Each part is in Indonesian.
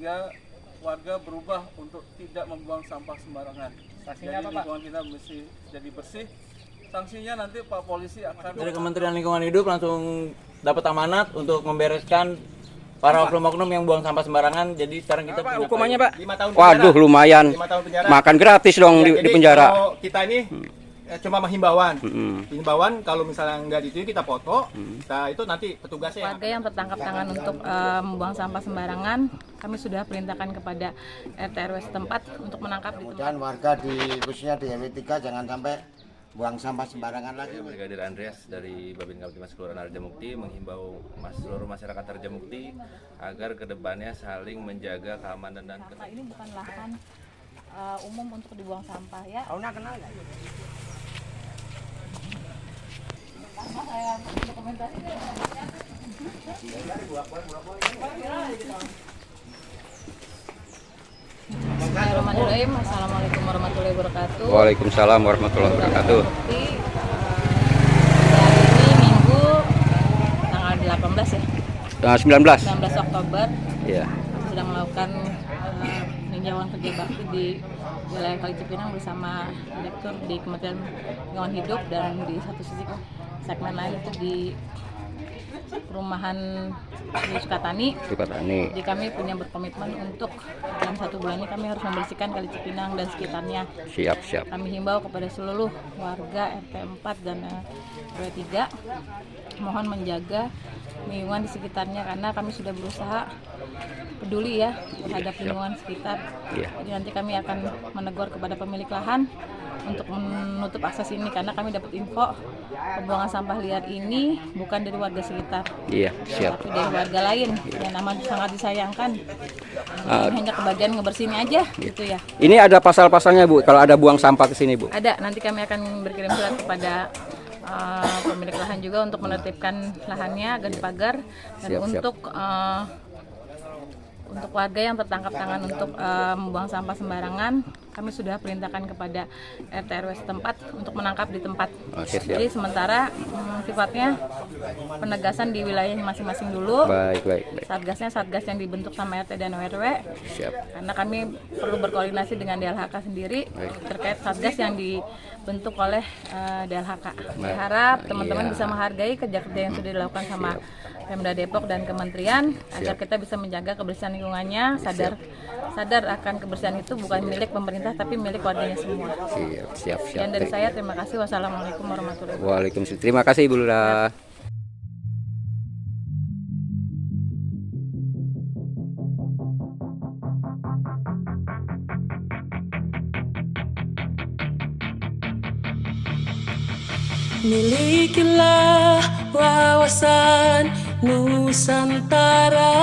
sehingga warga berubah untuk tidak membuang sampah sembarangan. Jadi lingkungan kita mesti jadi bersih. Sanksinya nanti Pak Polisi akan dari Kementerian Lingkungan Hidup langsung dapat amanat untuk membereskan para oknum-oknum yang buang sampah sembarangan. Jadi sekarang kita punya hukumannya Pak? 5 tahun penjara. Waduh, lumayan. 5 tahun penjara. Makan gratis dong Ya, di jadi penjara. kalau kita ini cuma menghimbauan. Himbauan kalau misalnya nggak itu kita foto, kita itu nanti petugasnya. Warga yang tertangkap tangan untuk membuang sampah sembarangan, kami sudah perintahkan kepada RT RW setempat untuk menangkap di tempat. Dan warga khususnya di RW 3 jangan sampai buang sampah sembarangan lagi. Brigadir Andreas dari Babin Kamtibmas Kelurahan Harjamukti menghimbau seluruh masyarakat Harjamukti agar kedepannya saling menjaga keamanan dan Nah, ini bukan lahan umum untuk dibuang sampah ya. Kenal ya? Bismillahirrahmanirrahim. Assalamualaikum warahmatullahi wabarakatuh. Waalaikumsalam warahmatullahi wabarakatuh. Hari ini Minggu tanggal 18 ya. 19. 19 Oktober. Iya. Kami sedang melakukan peninjauan kerja bakti di wilayah Kali Cipinang bersama Direktur di Kementerian Lingkungan Hidup, dan di satu sisi segmen lain itu di perumahan di Sukatani. Jadi kami punya berkomitmen untuk dalam 1 bulan ini kami harus membersihkan Kali Cipinang dan sekitarnya. Siap. Kami himbau kepada seluruh warga RT 4 dan RW 3 mohon menjaga lingkungan di sekitarnya, karena kami sudah berusaha peduli ya terhadap lingkungan sekitar. Jadi nanti kami akan menegur kepada pemilik lahan untuk menutup akses ini, karena kami dapat info pembuangan sampah liar ini bukan dari warga sekitar, Siap. tapi dari warga lain yang amat sangat disayangkan. Hanya kebagian ngebersihin aja gitu ya. Ini ada pasal-pasalnya Bu kalau ada buang sampah ke sini Bu? Ada, nanti kami akan berkirim surat kepada pemilik lahan juga untuk menertibkan lahannya agar dipagar, dan untuk warga yang tertangkap tangan untuk membuang sampah sembarangan, kami sudah perintahkan kepada RT RW setempat untuk menangkap di tempat. Jadi sementara sifatnya penegasan di wilayah masing-masing dulu. Baik. Satgasnya satgas yang dibentuk sama RT dan RW. Karena kami perlu berkoordinasi dengan DLHK sendiri terkait satgas yang dibentuk oleh DLHK. Berharap teman-teman bisa menghargai kerja-kerja yang sudah dilakukan sama Pemda Depok dan Kementerian agar kita bisa menjaga kebersihan lingkungannya, sadar akan kebersihan itu bukan milik pemerintah tapi milik warganya semua. Siap. Dan dari saya terima kasih. Wassalamualaikum warahmatullahi wabarakatuh. Waalaikumsalam. Terima kasih Ibu Lurah. Milikilah wawasan Nusantara,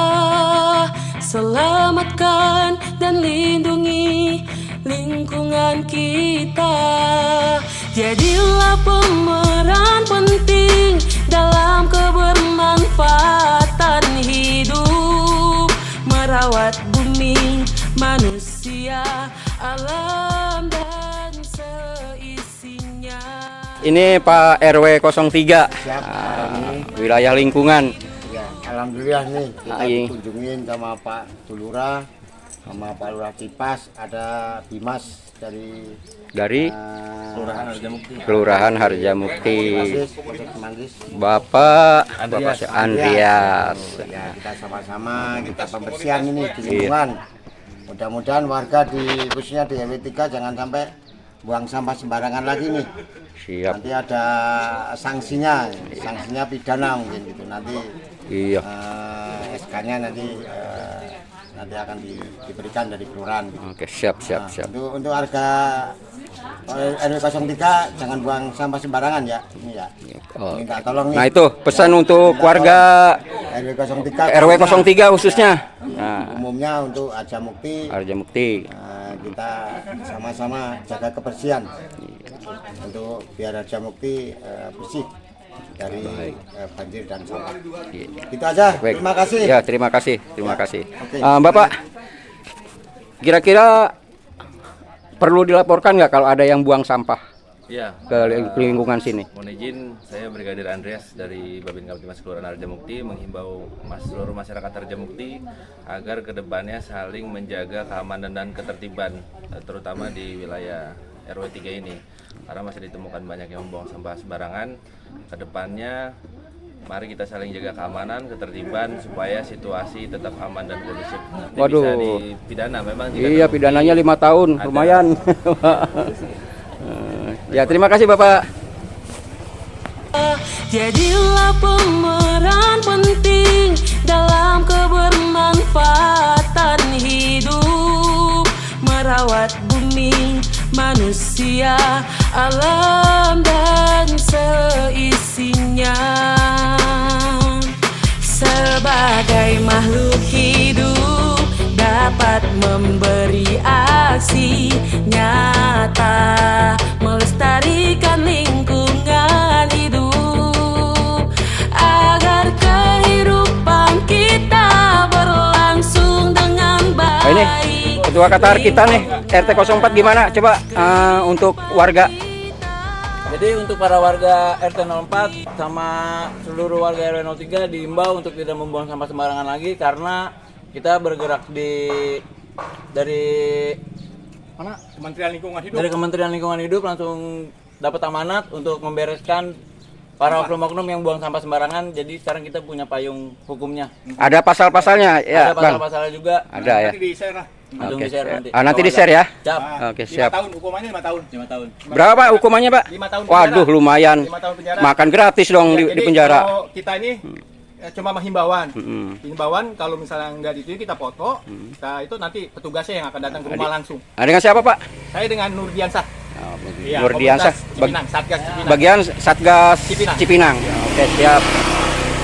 selamatkan dan lindungi lingkungan kita. Jadilah pemeran penting dalam kebermanfaatan hidup, merawat bumi, manusia, alam dan seisinya. Ini Pak RW 03, wilayah lingkungan. Ya, alhamdulillah nih kita dikunjungin sama Pak Tulura, sama Pak Lurah Tipas, ada Dimas dari Kelurahan Harjamukti. Manggis. Bapak Andreas. Ya, kita sama-sama kita pembersihan ini di lingkungan. Mudah-mudahan warga khususnya di RW 3 jangan sampai buang sampah sembarangan lagi nih. Siap. Nanti ada sanksinya pidana mungkin gitu. Nanti SK-nya nanti akan diberikan dari kelurahan. Oke, siap. Untuk harga RW 03 jangan buang sampah sembarangan ya. Ini ya. Minta tolong nih. Nah, itu pesan untuk warga RW 03 khususnya. Umumnya untuk Harjamukti. Kita sama-sama jaga kebersihan untuk biar Harjamukti bersih dari banjir dan sampah. Itu aja. Terima kasih. Ya, terima kasih. Okay. Bapak, kira-kira perlu dilaporkan nggak kalau ada yang buang sampah Ya, ke lingkungan sini? mohon izin, saya Brigadir Andreas dari Babin Kamtibmas Kelurahan Harjamukti menghimbau seluruh masyarakat Harjamukti agar kedepannya saling menjaga keamanan dan ketertiban, terutama di wilayah RW 3 ini, karena masih ditemukan banyak yang membuang sampah sembarangan. Kedepannya, mari kita saling jaga keamanan, ketertiban supaya situasi tetap aman dan kondusif. Nanti Waduh. bisa dipidana memang. Jika Iya, terbukti pidananya 5 tahun, ada. lumayan. Ya, terima kasih Bapak. Jadilah pemeran penting dalam kebermanfaatan hidup, merawat bumi, manusia, alam dan seisinya. Sebagai makhluk hidup dapat memberi aksi nyata, melestarikan lingkungan hidup agar kehidupan kita berlangsung dengan baik. Ini Ketua Qatar kita nih, RT 04 gimana? Coba untuk warga. Jadi untuk para warga RT 04 sama seluruh warga RW 03 diimbau untuk tidak membuang sampah sembarangan lagi, karena kita bergerak dari mana? Kementerian Lingkungan Hidup. Dari Kementerian Lingkungan Hidup langsung dapat amanat untuk membereskan para oknum-oknum yang buang sampah sembarangan. Jadi sekarang kita punya payung hukumnya. Ada pasal-pasalnya ya, Ada Bang? pasal-pasalnya juga. Ada ya. Nanti di-share lah. Langsung Oke. di-share nanti. Nanti di-share ya. Cap. Oke, 5 siap. tahun, hukumannya 5 tahun. 5 tahun. Berapa Pak hukumannya, Pak? 5 tahun penjara. Waduh, lumayan. 5 tahun penjara. Makan gratis dong Ya, di jadi penjara. kalau kita ini cuma menghimbauan. Mm-mm. Himbauan kalau misalnya nggak dituju kita foto, kita itu nanti petugasnya yang akan datang ke rumah langsung. Dengan siapa, Pak? Saya dengan Nurdiansah. Iya, Nurdiansah. komunitas Cipinang, Satgas Cipinang. Bagian Satgas Cipinang. Cipinang. Oke, siap.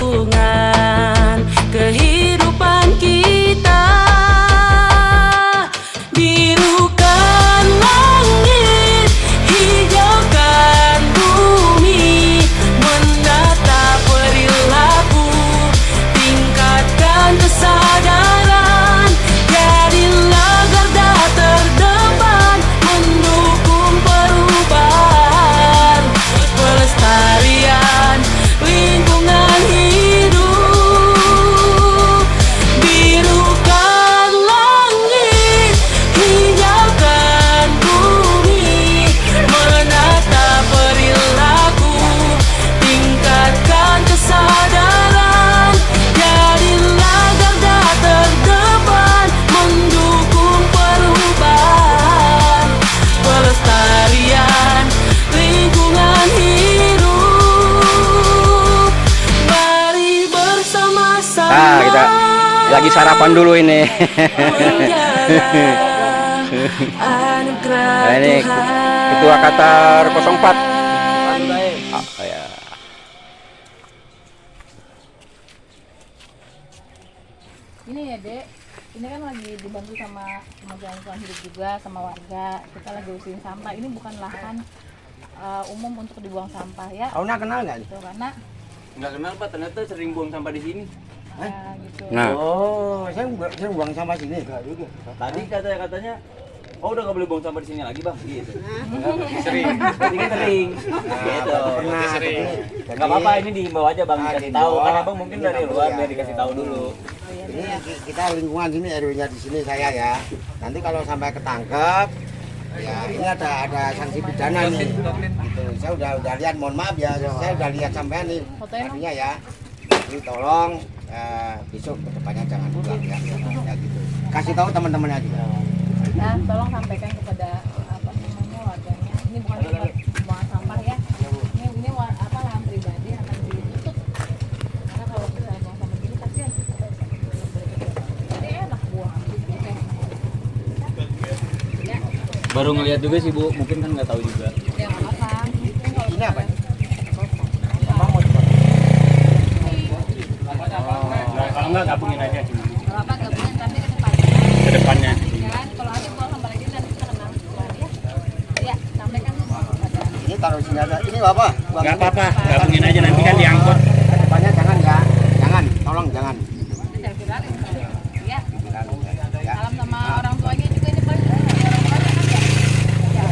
Lingkungan kehidupan kita, birukan langit, hijaukan bumi, menata perilaku, tingkatkan kesadaran, jadilah garda terdepan, mendukung perubahan, pelestarian lingkungan hidup, birukan langit, hijaukan bumi, menata perilaku, tingkatkan kesadaran, jadilah garda terdepan, mendukung perubahan, pelestarian lingkungan hidup. Mari bersama-sama Nah, kita lagi sarapan dulu ini. anugerah Nah, ini Tuhan. Ketua Qatar 04. Ya. Ini ya Dek, ini kan lagi dibantu sama Kementerian Lingkungan Hidup juga, sama warga. Kita lagi usirin sampah. Ini bukan lahan umum untuk dibuang sampah ya. Auna kenal nggak? Gitu, karena Nggak kenal Pak, ternyata sering buang sampah di sini. gitu. Nah, Oh, saya buang sampah sini. Tadi katanya, oh udah nggak boleh buang sampah di sini lagi Bang, gitu. Sering. Tadi kan sering. Gitu. Nggak apa-apa, ini dihimbau aja Bang, dikasih tahu. Kan Abang mungkin dari luar, biar dikasih tahu dulu. Ini kita lingkungan sini, RW-nya di sini saya ya. Nanti kalau sampai ketangkep, ya ini ada sanksi pidana nih. Gitu. Saya udah lihat, mohon maaf ya, saya udah lihat sampai nih Fotonya? tadinya ya. Jadi tolong besok kedepannya jangan ulang ya. Ya gitu. Kasih tahu teman-temannya juga. Ya, tolong sampaikan kepada warganya. Ini bukan tempat pembuangan sampah ya. Ini lahan pribadi yang akan ditutup. Karena kalau misalnya buang sampah gini kasihan. Jadi enak buang. Ya, Baru ngeliat juga sih Bu, mungkin kan nggak tahu juga. ya nggak apa-apa. Mungkin kalau Ini apa? Kalau nggak gabungin aja. nggak apa-apa gabungin tapi ke depannya. Ke depannya. Kan kalau ada buang sampah lagi nanti kita kenal ya. Ya, sampaikan kepada Ini taruh sini aja. Ini apa? Nggak apa-apa, gabungin aja nanti kan diangkut. Kedepannya jangan ya. Jangan, tolong jangan. saya viralin. Ya, Ya. salam sama orang tuanya juga ini Pak. Orang tuanya kan ya. Ya.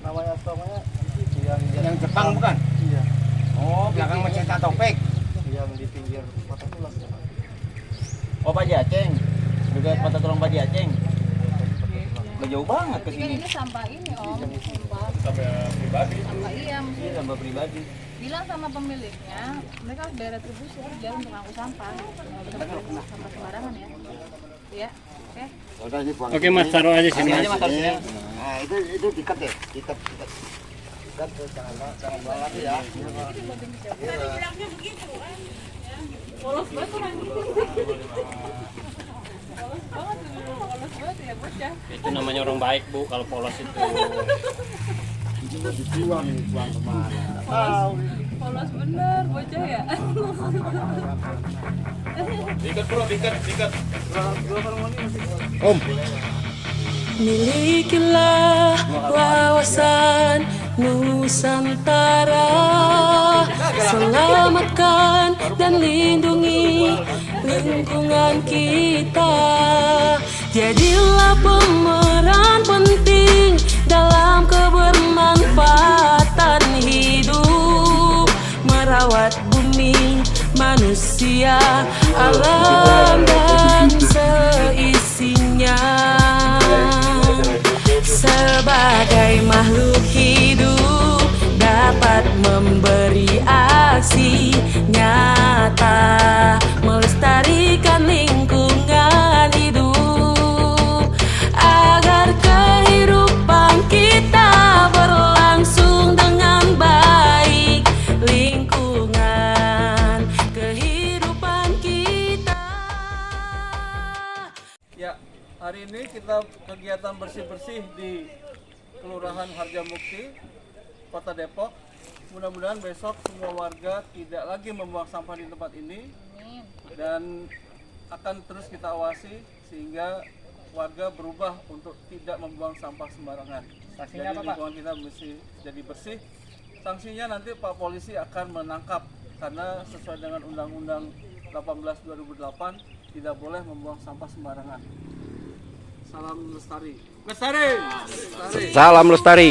namanya yang Jepang bukan? iya, Oh, belakang Masjid Topik. yang di pinggir Kota Tulang. Oh, Pak Jaceng. Dekat Kota Tulang Pak Jaceng. Nggak jauh banget ke Kan sini. ini sampah ini om, sampah Pribadi. sampah iya. Ini sampah pribadi. Bilang sama pemiliknya, mereka harus bayar retribusi biar untuk ngangkut sampah. Nggak bisa buang sampah sembarangan ya. Iya, oke. Udah dibuang. Oke Mas, taruh aja Sini aja Mas harusnya. Nah, itu diikat deh, diikat. Ikat tuh, jangan bawa lagi ya. Polos banget orang ini. Polos banget ya bocah. Itu namanya orang baik Bu, kalau polos itu. Dibuang kemana? Polos bener bocah ya. Ikat bro, ikat. Milikilah wawasan Nusantara, selamatkan dan lindungi lingkungan kita. Jadilah pemeran penting dalam kebermanfaatan hidup, merawat bumi, manusia, alam dan seisinya. Sebagai makhluk hidup dapat memberi aksi nyata, melestarikan lingkungan hidup agar kehidupan kita berlangsung dengan baik. Lingkungan kehidupan kita. Ya, hari ini kita kegiatan bersih-bersih di Kelurahan Harjamukti, Kota Depok. Mudah-mudahan besok semua warga tidak lagi membuang sampah di tempat ini dan akan terus kita awasi sehingga warga berubah untuk tidak membuang sampah sembarangan. Jadi lingkungan kita mesti jadi bersih. Sanksinya nanti Pak Polisi akan menangkap karena sesuai dengan Undang-Undang 18/2008 tidak boleh membuang sampah sembarangan. Salam lestari. Lestari. Salam lestari.